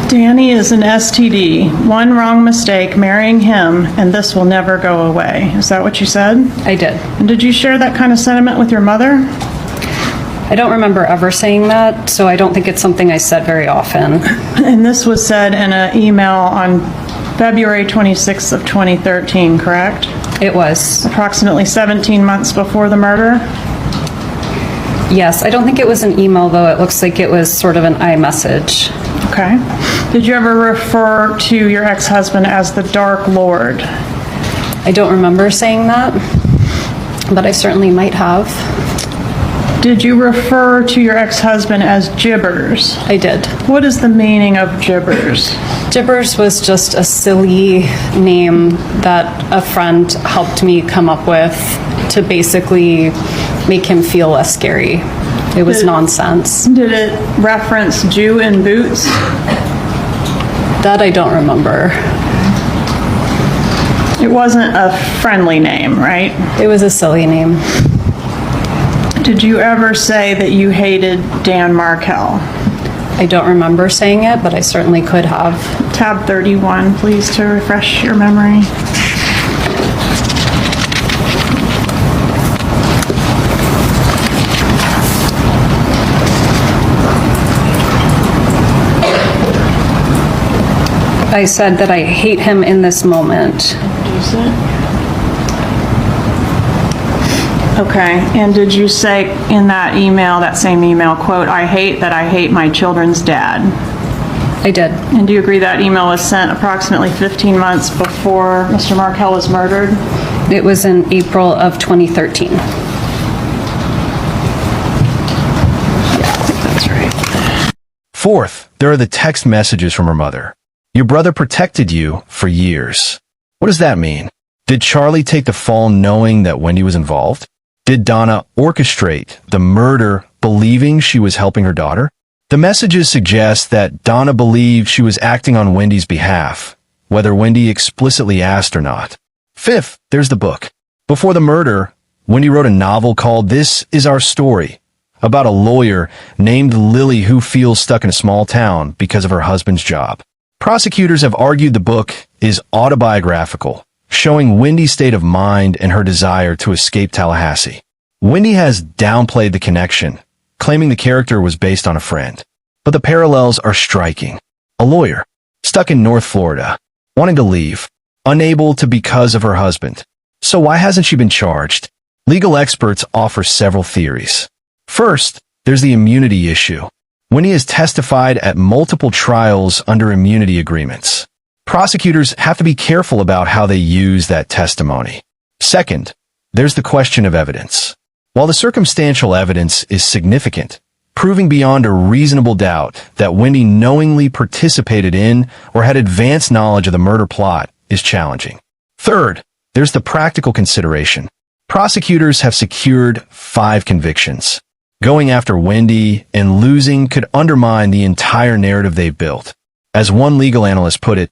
Danny is an STD. One wrong mistake, marrying him, and this will never go away. Is that what you said? I did. And did you share that kind of sentiment with your mother? I don't remember ever saying that, so I don't think it's something I said very often. And this was said in an email on February 26th of 2013, correct? It was. Approximately 17 months before the murder? Yes, I don't think it was an email, though. It looks like it was sort of an iMessage. Okay. Did you ever refer to your ex-husband as the Dark Lord? I don't remember saying that, but I certainly might have. Did you refer to your ex-husband as Jibbers? I did. What is the meaning of Jibbers? Jibbers was just a silly name that a friend helped me come up with to basically make him feel less scary. It was nonsense. Did it reference Jew in boots? That I don't remember. It wasn't a friendly name, right? It was a silly name. Did you ever say that you hated Dan Markel? I don't remember saying it, but I certainly could have. Tab 31, please, to refresh your memory. I said that I hate him in this moment. Okay, and did you say in that email, that same email, quote, I hate my children's dad? I did. And do you agree that email was sent approximately 15 months before Mr. Markel was murdered? It was in April of 2013. Yeah, I think that's right. Fourth, there are the text messages from her mother. Your brother protected you for years. What does that mean? Did Charlie take the fall knowing that Wendi was involved? Did Donna orchestrate the murder believing she was helping her daughter? The messages suggest that Donna believed she was acting on Wendi's behalf, whether Wendi explicitly asked or not. Fifth, there's the book. Before the murder, Wendi wrote a novel called This Is Our Story, about a lawyer named Lily who feels stuck in a small town because of her husband's job. Prosecutors have argued the book is autobiographical, showing Wendi's state of mind and her desire to escape Tallahassee. Wendi has downplayed the connection, claiming the character was based on a friend. But the parallels are striking. A lawyer, stuck in North Florida, wanting to leave, unable to because of her husband. So why hasn't she been charged? Legal experts offer several theories. First, there's the immunity issue. Wendi has testified at multiple trials under immunity agreements. Prosecutors have to be careful about how they use that testimony. Second, there's the question of evidence. While the circumstantial evidence is significant, proving beyond a reasonable doubt that Wendi knowingly participated in or had advanced knowledge of the murder plot is challenging. Third, there's the practical consideration. Prosecutors have secured 5 convictions. Going after Wendi and losing could undermine the entire narrative they've built. As one legal analyst put it,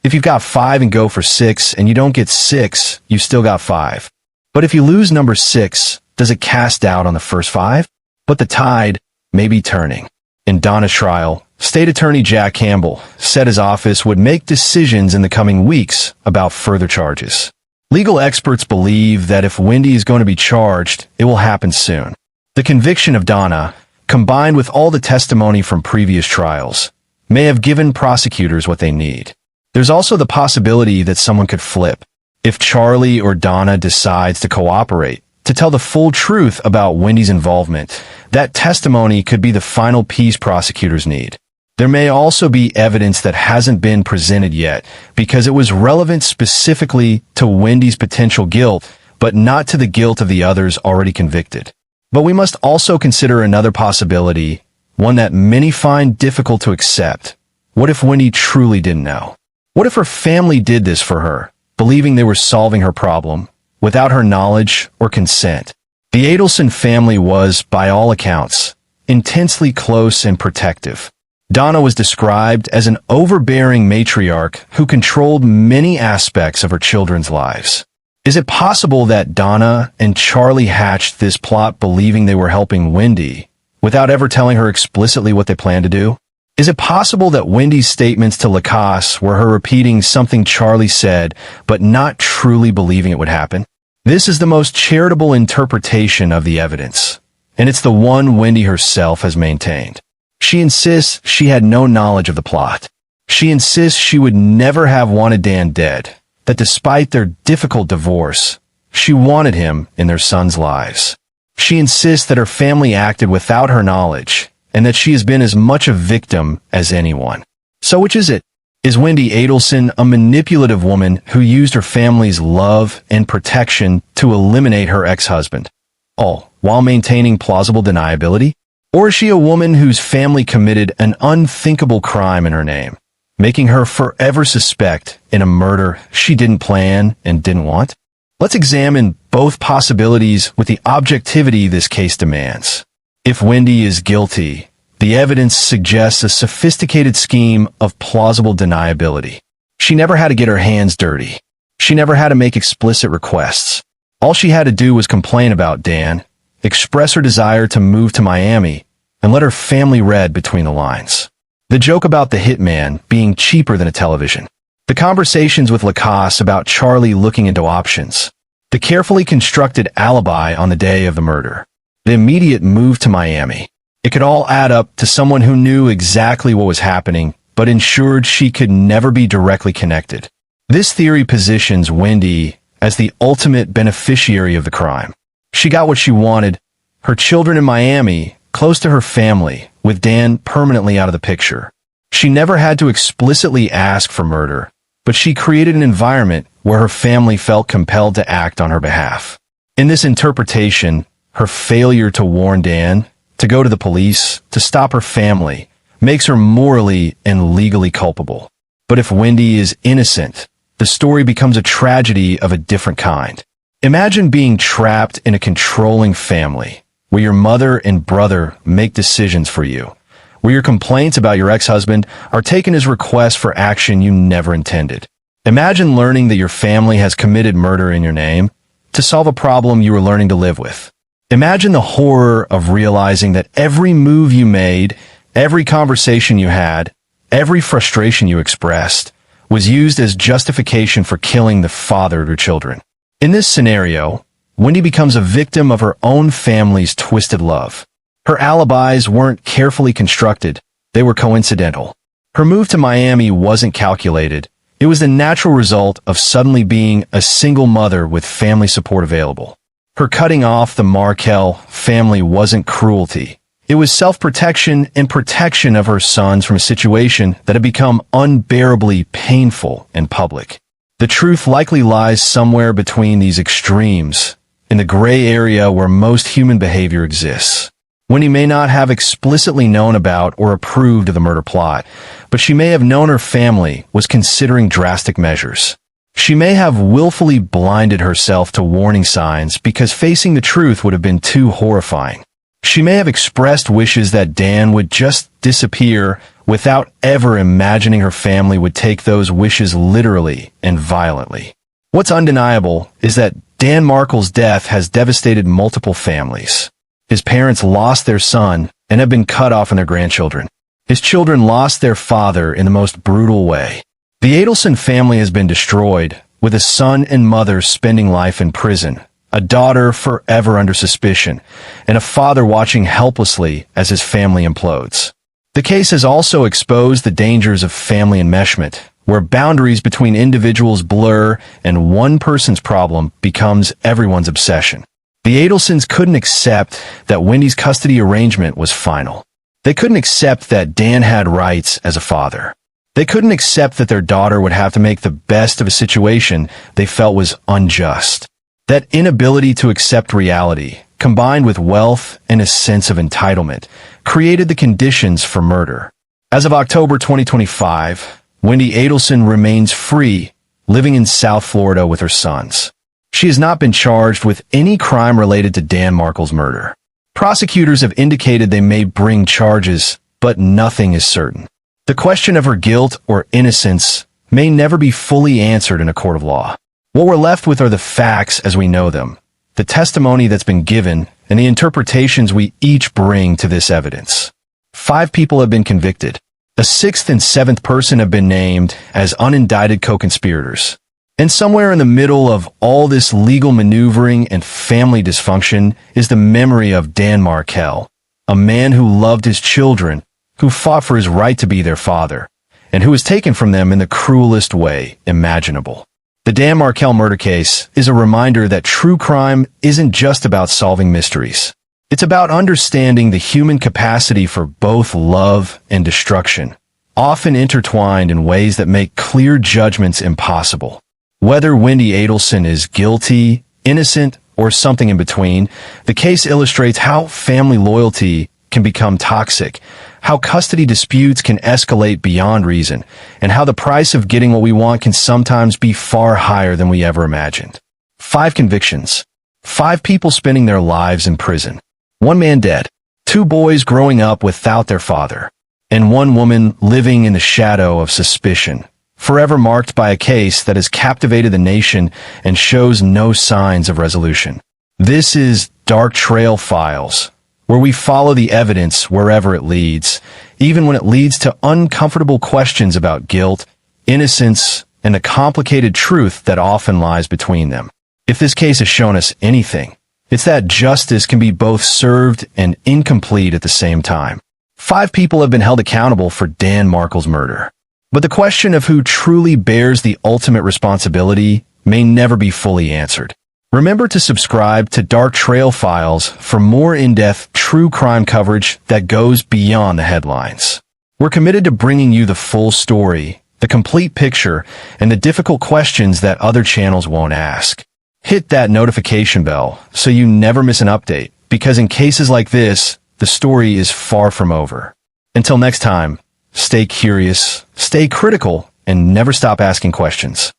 if you've got 5 and go for 6 and you don't get 6, you've still got 5. But if you lose number 6, does it cast doubt on the first 5? But the tide may be turning. In Donna's trial, State Attorney Jack Campbell said his office would make decisions in the coming weeks about further charges. Legal experts believe that if Wendi is going to be charged, it will happen soon. The conviction of Donna, combined with all the testimony from previous trials, may have given prosecutors what they need. There's also the possibility that someone could flip. If Charlie or Donna decides to cooperate, to tell the full truth about Wendi's involvement, that testimony could be the final piece prosecutors need. There may also be evidence that hasn't been presented yet because it was relevant specifically to Wendi's potential guilt, but not to the guilt of the others already convicted. But we must also consider another possibility, one that many find difficult to accept. What if Wendi truly didn't know? What if her family did this for her, believing they were solving her problem, without her knowledge or consent? The Adelson family was, by all accounts, intensely close and protective. Donna was described as an overbearing matriarch who controlled many aspects of her children's lives. Is it possible that Donna and Charlie hatched this plot believing they were helping Wendi, without ever telling her explicitly what they planned to do? Is it possible that Wendi's statements to Lacasse were her repeating something Charlie said, but not truly believing it would happen? This is the most charitable interpretation of the evidence, and it's the one Wendi herself has maintained. She insists she had no knowledge of the plot. She insists she would never have wanted Dan dead, that despite their difficult divorce, she wanted him in their sons' lives. She insists that her family acted without her knowledge, and that she has been as much a victim as anyone. So which is it? Is Wendi Adelson a manipulative woman who used her family's love and protection to eliminate her ex-husband? all while maintaining plausible deniability? Or is she a woman whose family committed an unthinkable crime in her name, making her forever suspect in a murder she didn't plan and didn't want? Let's examine both possibilities with the objectivity this case demands. If Wendi is guilty, the evidence suggests a sophisticated scheme of plausible deniability. She never had to get her hands dirty. She never had to make explicit requests. All she had to do was complain about Dan, express her desire to move to Miami, and let her family read between the lines. The joke about the hitman being cheaper than a television. The conversations with Lacasse about Charlie looking into options. The carefully constructed alibi on the day of the murder. The immediate move to Miami. It could all add up to someone who knew exactly what was happening, but ensured she could never be directly connected. This theory positions Wendi as the ultimate beneficiary of the crime. She got what she wanted, her children in Miami, close to her family, with Dan permanently out of the picture. She never had to explicitly ask for murder, but she created an environment where her family felt compelled to act on her behalf. In this interpretation, her failure to warn Dan, to go to the police, to stop her family, makes her morally and legally culpable. But if Wendi is innocent, the story becomes a tragedy of a different kind. Imagine being trapped in a controlling family, where your mother and brother make decisions for you, where your complaints about your ex-husband are taken as requests for action you never intended. Imagine learning that your family has committed murder in your name to solve a problem you were learning to live with. Imagine the horror of realizing that every move you made, every conversation you had, every frustration you expressed, was used as justification for killing the father of your children. In this scenario, Wendi becomes a victim of her own family's twisted love. Her alibis weren't carefully constructed, they were coincidental. Her move to Miami wasn't calculated, it was the natural result of suddenly being a single mother with family support available. Her cutting off the Markel family wasn't cruelty. It was self-protection and protection of her sons from a situation that had become unbearably painful in public. The truth likely lies somewhere between these extremes, in the gray area where most human behavior exists. Wendi may not have explicitly known about or approved of the murder plot, but she may have known her family was considering drastic measures. She may have willfully blinded herself to warning signs because facing the truth would have been too horrifying. She may have expressed wishes that Dan would just disappear without ever imagining her family would take those wishes literally and violently. What's undeniable is that Dan Markel's death has devastated multiple families. His parents lost their son and have been cut off from their grandchildren. His children lost their father in the most brutal way. The Adelson family has been destroyed, with a son and mother spending life in prison, a daughter forever under suspicion, and a father watching helplessly as his family implodes. The case has also exposed the dangers of family enmeshment, where boundaries between individuals blur and one person's problem becomes everyone's obsession. The Adelsons couldn't accept that Wendi's custody arrangement was final. They couldn't accept that Dan had rights as a father. They couldn't accept that their daughter would have to make the best of a situation they felt was unjust. That inability to accept reality, combined with wealth and a sense of entitlement, created the conditions for murder. As of October 2025, Wendi Adelson remains free, living in South Florida with her sons. She has not been charged with any crime related to Dan Markel's murder. Prosecutors have indicated they may bring charges, but nothing is certain. The question of her guilt or innocence may never be fully answered in a court of law. What we're left with are the facts as we know them, the testimony that's been given, and the interpretations we each bring to this evidence. 5 people have been convicted. A 6th and 7th person have been named as unindicted co-conspirators. And somewhere in the middle of all this legal maneuvering and family dysfunction is the memory of Dan Markel, a man who loved his children, who fought for his right to be their father, and who was taken from them in the cruelest way imaginable. The Dan Markel murder case is a reminder that true crime isn't just about solving mysteries. It's about understanding the human capacity for both love and destruction, often intertwined in ways that make clear judgments impossible. Whether Wendi Adelson is guilty, innocent, or something in between, the case illustrates how family loyalty can become toxic, how custody disputes can escalate beyond reason, and how the price of getting what we want can sometimes be far higher than we ever imagined. 5 convictions. 5 people spending their lives in prison. 1 man dead. 2 boys growing up without their father. And 1 woman living in the shadow of suspicion, forever marked by a case that has captivated the nation and shows no signs of resolution. This is Dark Trail Files, where we follow the evidence wherever it leads, even when it leads to uncomfortable questions about guilt, innocence, and the complicated truth that often lies between them. If this case has shown us anything, it's that justice can be both served and incomplete at the same time. 5 people have been held accountable for Dan Markel's murder. But the question of who truly bears the ultimate responsibility may never be fully answered. Remember to subscribe to Dark Trail Files for more in-depth true crime coverage that goes beyond the headlines. We're committed to bringing you the full story, the complete picture, and the difficult questions that other channels won't ask. Hit that notification bell so you never miss an update, because in cases like this, the story is far from over. Until next time, stay curious, stay critical, and never stop asking questions.